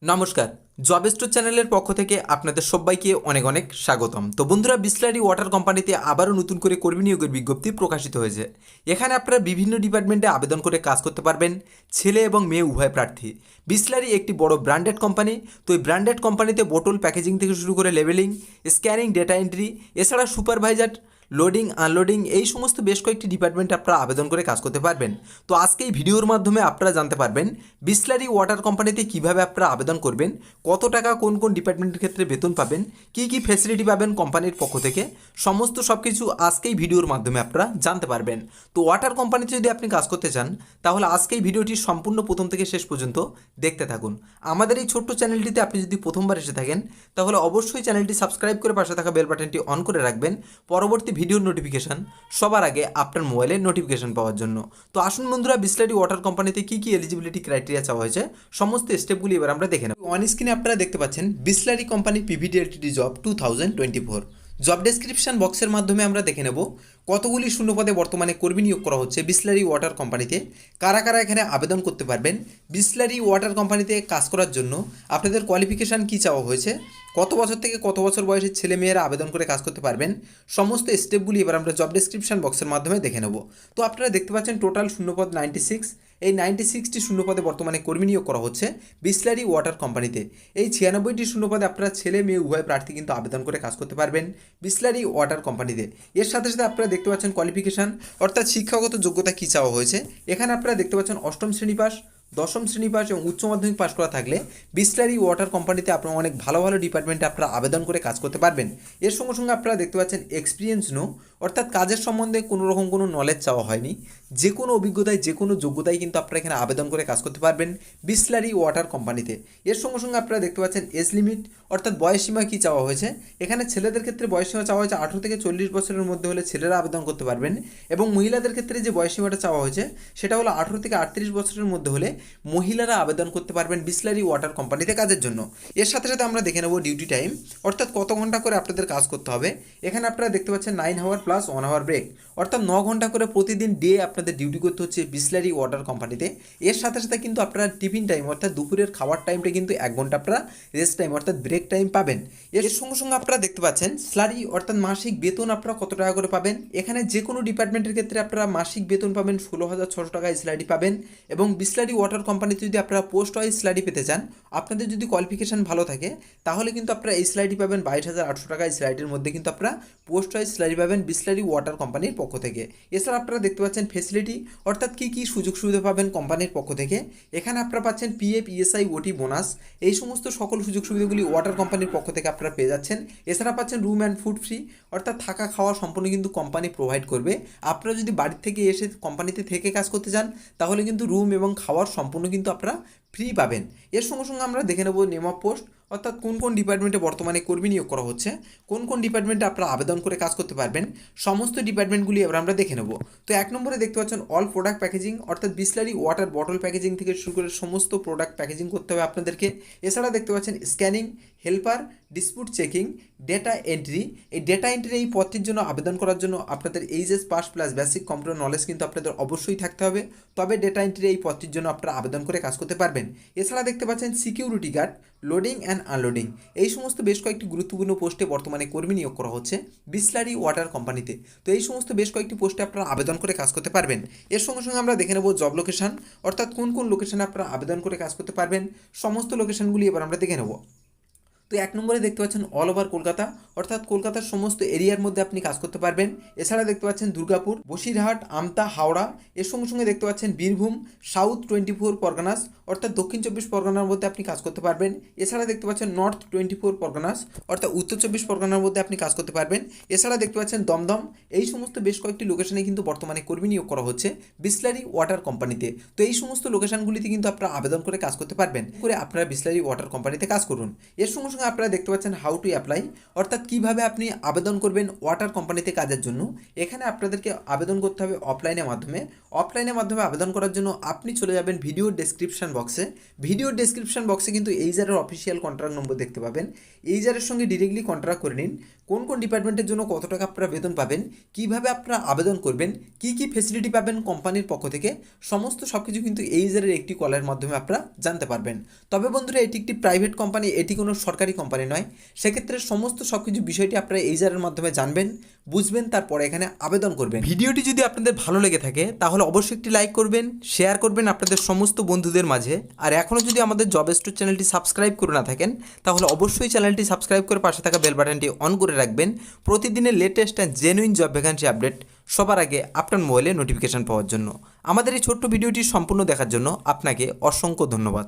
নমস্কার। Job store চ্যানেলের পক্ষ থেকে আপনাদের সবাইকে অনেক অনেক স্বাগতম। তো বন্ধুরা, বিসলারি ওয়াটার কোম্পানিতে আবারও নতুন করে কর্মী নিয়োগের বিজ্ঞপ্তি প্রকাশিত হয়েছে। এখানে আপনারা বিভিন্ন ডিপার্টমেন্টে আবেদন করে কাজ করতে পারবেন, ছেলে এবং মেয়ে উভয় প্রার্থী। বিসলারি একটি বড় ব্র্যান্ডেড কোম্পানি। তো এই ব্র্যান্ডেড কোম্পানিতে বোতল প্যাকেজিং থেকে শুরু করে লেবেলিং, স্ক্যানিং, ডেটা এন্ট্রি, এছাড়া সুপারভাইজার, লোডিং, আনলোডিং, এই সমস্ত বেশ কয়েকটি ডিপার্টমেন্টে আপনারা আবেদন করে কাজ করতে পারবেন। তো আজকে এই ভিডিওর মাধ্যমে আপনারা জানতে পারবেন বিসলারি ওয়াটার কোম্পানিতে কীভাবে আপনারা আবেদন করবেন, কত টাকা কোন কোন ডিপার্টমেন্টের ক্ষেত্রে বেতন পাবেন, কী কী ফ্যাসিলিটি পাবেন কোম্পানির পক্ষ থেকে, সমস্ত সব কিছু আজকেই ভিডিওর মাধ্যমে আপনারা জানতে পারবেন। তো ওয়াটার কোম্পানিতে যদি আপনি কাজ করতে চান তাহলে আজকেই ভিডিওটি সম্পূর্ণ প্রথম থেকে শেষ পর্যন্ত দেখতে থাকুন। আমাদের এই ছোট্ট চ্যানেলটিতে আপনি যদি প্রথমবার এসে থাকেন তাহলে অবশ্যই চ্যানেলটি সাবস্ক্রাইব করে পাশে থাকা বেল বাটনটি অন করে রাখবেন পরবর্তী ভিডিওর নোটিফিকেশান সবার আগে আপনার মোবাইলে নোটিফিকেশান পাওয়ার জন্য। তো আসুন বন্ধুরা, বিসলারি ওয়াটার কোম্পানিতে কী কী এলিজিবিলিটি ক্রাইটেরিয়া চাওয়া হয়েছে সমস্ত স্টেপগুলি এবার আমরা দেখে নেব। অন স্ক্রিনে আপনারা দেখতে পাচ্ছেন Bisleri company PVD Ltd job 2024 job description বক্সের মাধ্যমে আমরা দেখে নেব কতগুলি শূন্যপদে বর্তমানে কর্মী নিয়োগ করা হচ্ছে বিসলারি ওয়াটার কোম্পানিতে, কারা কারা এখানে আবেদন করতে পারবেন, বিসলারি ওয়াটার কোম্পানিতে কাজ করার জন্য আপনাদের কোয়ালিফিকেশান কী চাওয়া হয়েছে, কত বছর থেকে কত বছর বয়সের ছেলেমেয়েরা আবেদন করে কাজ করতে পারবেন, সমস্ত স্টেপগুলি এবার আমরা জব ডেসক্রিপশন বক্সের মাধ্যমে দেখে নেব। তো আপনারা দেখতে পাচ্ছেন টোটাল শূন্যপদ 96। এই 96টি শূন্যপদে বর্তমানে কর্মী নিয়োগ করা হচ্ছে বিসলারি ওয়াটার কোম্পানিতে। এই 96টি শূন্যপদে আপনারা ছেলে মেয়ে উভয় প্রার্থী কিন্তু আবেদন করে কাজ করতে পারবেন বিসলারি ওয়াটার কোম্পানিতে। এর সাথে সাথে আপনারা দেখতে পাচ্ছেন কোয়ালিফিকেশান অর্থাৎ শিক্ষাগত যোগ্যতা কী চাওয়া হয়েছে। এখানে আপনারা দেখতে পাচ্ছেন অষ্টম শ্রেণী পাস, দশম শ্রেণী পাস এবং উচ্চ মাধ্যমিক পাস করা থাকলে বিসলারি ওয়াটার কোম্পানিতে আপনারা অনেক ভালো ভালো ডিপার্টমেন্টে আপনারা আবেদন করে কাজ করতে পারবেন। এর সঙ্গে সঙ্গে আপনারা দেখতে পাচ্ছেন এক্সপিরিয়েন্স নো, অর্থাৎ কাজের সম্বন্ধে কোনো রকম কোনো নলেজ চাওয়া হয়নি, যে কোনো অভিজ্ঞতায় যে কোনো যোগ্যতায় কিন্তু আপনারা এখানে আবেদন করে কাজ করতে পারবেন বিসলারি ওয়াটার কোম্পানিতে। এর সঙ্গে সঙ্গে আপনারা দেখতে পাচ্ছেন এজ লিমিট অর্থাৎ বয়সসীমা কী চাওয়া হয়েছে। এখানে ছেলেদের ক্ষেত্রে বয়সসীমা চাওয়া হয়েছে 18 থেকে 40 বছরের মধ্যে হলে ছেলেরা আবেদন করতে পারবেন, এবং মহিলাদের ক্ষেত্রে যে বয়সসীমাটা চাওয়া হয়েছে সেটা হলো 18 থেকে 38 বছরের মধ্যে হলে মহিলারা আবেদন করতে পারবেন বিসলারি ওয়াটার কোম্পানিতে কাজের জন্য। এর সাথে সাথে আমরা দেখে নেব ডিউটি টাইম অর্থাৎ কত ঘন্টা করে আপনাদের কাজ করতে হবে। এখানে আপনারা দেখতে পাচ্ছেন 9 আওয়ার প্লাস 1 আওয়ার ব্রেক, অর্থাৎ 9 ঘন্টা করে প্রতিদিন ডে আপনাদের ডিউটি করতে হচ্ছে বিসলারি ওয়াটার কোম্পানিতে। এর সাথে সাথে কিন্তু আপনারা টিফিন টাইম অর্থাৎ দুপুরের খাওয়ার টাইমটা কিন্তু 1 ঘন্টা আপনারা রেস্ট টাইম অর্থাৎ ব্রেক টাইম পাবেন। এর সঙ্গে সঙ্গে আপনারা দেখতে পাচ্ছেন স্যালারি অর্থাৎ মাসিক বেতন আপনারা কত টাকা করে পাবেন। এখানে যে কোনো ডিপার্টমেন্টের ক্ষেত্রে আপনারা মাসিক বেতন পাবেন 16,600 টাকায় স্যালারি পাবেন, এবং বিসলারি ওয়াটার কোম্পানিতে যদি আপনারা পোস্ট ওয়াইজ স্যালারি পেতে চান, আপনাদের যদি কোয়ালিফিকেশান ভালো থাকে তাহলে কিন্তু আপনারা এই স্যালারি পাবেন 22,800 টাকা। এই স্যালারির মধ্যে কিন্তু আপনারা পোস্ট ওয়াইজ স্যালারি পাবেন বিসলারি ওয়াটার কোম্পানির পক্ষ থেকে। এছাড়া আপনারা দেখতে পাচ্ছেন ফেসিলিটি অর্থাৎ কী কী সুযোগ সুবিধা পাবেন কোম্পানির পক্ষ থেকে। এখানে আপনারা পাচ্ছেন পিএফ, ইএসআই, ওটি, বোনাস, এই সমস্ত সকল সুযোগ সুবিধাগুলি ওয়াটার কোম্পানির পক্ষ থেকে আপনারা পেয়ে যাচ্ছেন। এছাড়া পাচ্ছেন রুম অ্যান্ড ফুড ফ্রি, অর্থাৎ থাকা খাওয়া সম্পূর্ণ কিন্তু কোম্পানি প্রোভাইড করবে। আপনারা যদি বাড়ির থেকে এসে কোম্পানিতে থেকে কাজ করতে চান তাহলে কিন্তু রুম এবং খাওয়ার সম্পূর্ণ কিন্তু আপনারা ফ্রি পাবেন। এর সঙ্গে সঙ্গে আমরা দেখে নেব নেম অফ পোস্ট অর্থাৎ কোন কোন ডিপার্টমেন্টে বর্তমানে কর্মী নিয়োগ করা হচ্ছে, কোন কোন ডিপার্টমেন্টে আপনারা আবেদন করে কাজ করতে পারবেন, সমস্ত ডিপার্টমেন্টগুলি এবার আমরা দেখে নেব। তো 1 নম্বরে দেখতে পাচ্ছেন অল প্রোডাক্ট প্যাকেজিং অর্থাৎ বিসলারি ওয়াটার বটল প্যাকেজিং থেকে শুরু করে সমস্ত প্রোডাক্ট প্যাকেজিং করতে হবে আপনাদেরকে। এছাড়া দেখতে পাচ্ছেন scanning, helper, dispute checking, data entry. এই ডেটা এন্ট্রি এই পদটির জন্য আবেদন করার জন্য আপনাদের HS pass plus basic computer knowledge কিন্তু আপনাদের অবশ্যই থাকতে হবে, তবে ডেটা এন্ট্রি এই পদটির জন্য আপনারা আবেদন করে কাজ করতে পারবেন। এছাড়া দেখতে পাচ্ছেন security guard, loading and unloading, এই সমস্ত বেশ কয়েকটি গুরুত্বপূর্ণ পোস্টে বর্তমানে কর্মী নিয়োগ করা হচ্ছে বিসলারি ওয়াটার কোম্পানিতে। তো এই সমস্ত বেশ কয়েকটি পোস্টে আপনারা আবেদন করে কাজ করতে পারবেন। এর সঙ্গে সঙ্গে আমরা দেখে নেব জব লোকেশন অর্থাৎ কোন কোন লোকেশনে আপনারা আবেদন করে কাজ করতে পারবেন, সমস্ত লোকেশনগুলি এবার আমরা দেখে নেব। তো 1 নম্বরে দেখতে পাচ্ছেন অল ওভার কলকাতা অর্থাৎ কলকাতার সমস্ত এরিয়ার মধ্যে আপনি কাজ করতে পারবেন। এছাড়া দেখতে পাচ্ছেন দুর্গাপুর, বসিরহাট, আমতা, হাওড়া, এর সঙ্গে সঙ্গে দেখতে পাচ্ছেন বীরভূম, সাউথ 24 পরগনাস অর্থাৎ দক্ষিণ 24 পরগনার মধ্যে আপনি কাজ করতে পারবেন। এছাড়া দেখতে পাচ্ছেন নর্থ 24 পরগনাস অর্থাৎ উত্তর 24 পরগনার মধ্যে আপনি কাজ করতে পারবেন। এছাড়া দেখতে পাচ্ছেন দমদম, এই সমস্ত বেশ কয়েকটি লোকেশনে কিন্তু বর্তমানে কর্মী নিয়োগ করা হচ্ছে বিসলারি ওয়াটার কোম্পানিতে। তো এই সমস্ত লোকেশনগুলিতে কিন্তু আপনারা আবেদন করে কাজ করতে পারবেন, করে আপনারা বিসলারি ওয়াটার কোম্পানিতে কাজ করুন। এর সঙ্গে সঙ্গে আপনারা দেখতে পাচ্ছেন হাউ টু অ্যাপ্লাই, অর্থাৎ কীভাবে আপনি আবেদন করবেন ওয়াটার কোম্পানিতে কাজের জন্য। এখানে আপনাদেরকে আবেদন করতে হবে অফলাইনের মাধ্যমে। অফলাইনের মাধ্যমে আবেদন করার জন্য আপনি চলে যাবেন ভিডিওর ডেসক্রিপশন বক্সে। ভিডিওর ডেসক্রিপশন বক্সে কিন্তু এইজারের অফিসিয়াল কন্ট্রাক্ট নম্বর দেখতে পাবেন। এইজারের সঙ্গে ডিরেক্টলি কন্ট্রাক্ট করে নিন। কোন কোন ডিপার্টমেন্টের জন্য কত টাকা আপনারা বেতন পাবেন, কীভাবে আপনারা আবেদন করবেন, কী কী ফেসিলিটি পাবেন কোম্পানির পক্ষ থেকে, সমস্ত সব কিছু কিন্তু এইজারের একটি কলের মাধ্যমে আপনারা জানতে পারবেন। তবে বন্ধুরা, এটি একটি প্রাইভেট কোম্পানি, এটি কোনো সরকারি কোম্পানি নয়। সেক্ষেত্রে সমস্ত সব কিছু বিষয়টি আপনারা এইজারের মাধ্যমে জানবেন, বুঝবেন, তারপরে এখানে আবেদন করবেন। ভিডিওটি যদি আপনাদের ভালো লেগে থাকে তাহলে অবশ্যই একটি লাইক করবেন, শেয়ার করবেন আপনাদের সমস্ত বন্ধুদের মাঝে। আর এখনও যদি আমাদের জব স্টোর চ্যানেলটি সাবস্ক্রাইব করে না থাকেন তাহলে অবশ্যই চ্যানেলটি সাবস্ক্রাইব করে পাশে থাকা বেল বাটনটি অন করে রাখবেন, প্রতিদিনের latest and genuine job vacancy update সবার আগে আপনার মোবাইলে নোটিফিকেশন পাওয়ার জন্য। আমাদের এই ছোট্ট ভিডিওটি সম্পূর্ণ দেখার জন্য আপনাকে অসংখ্য ধন্যবাদ।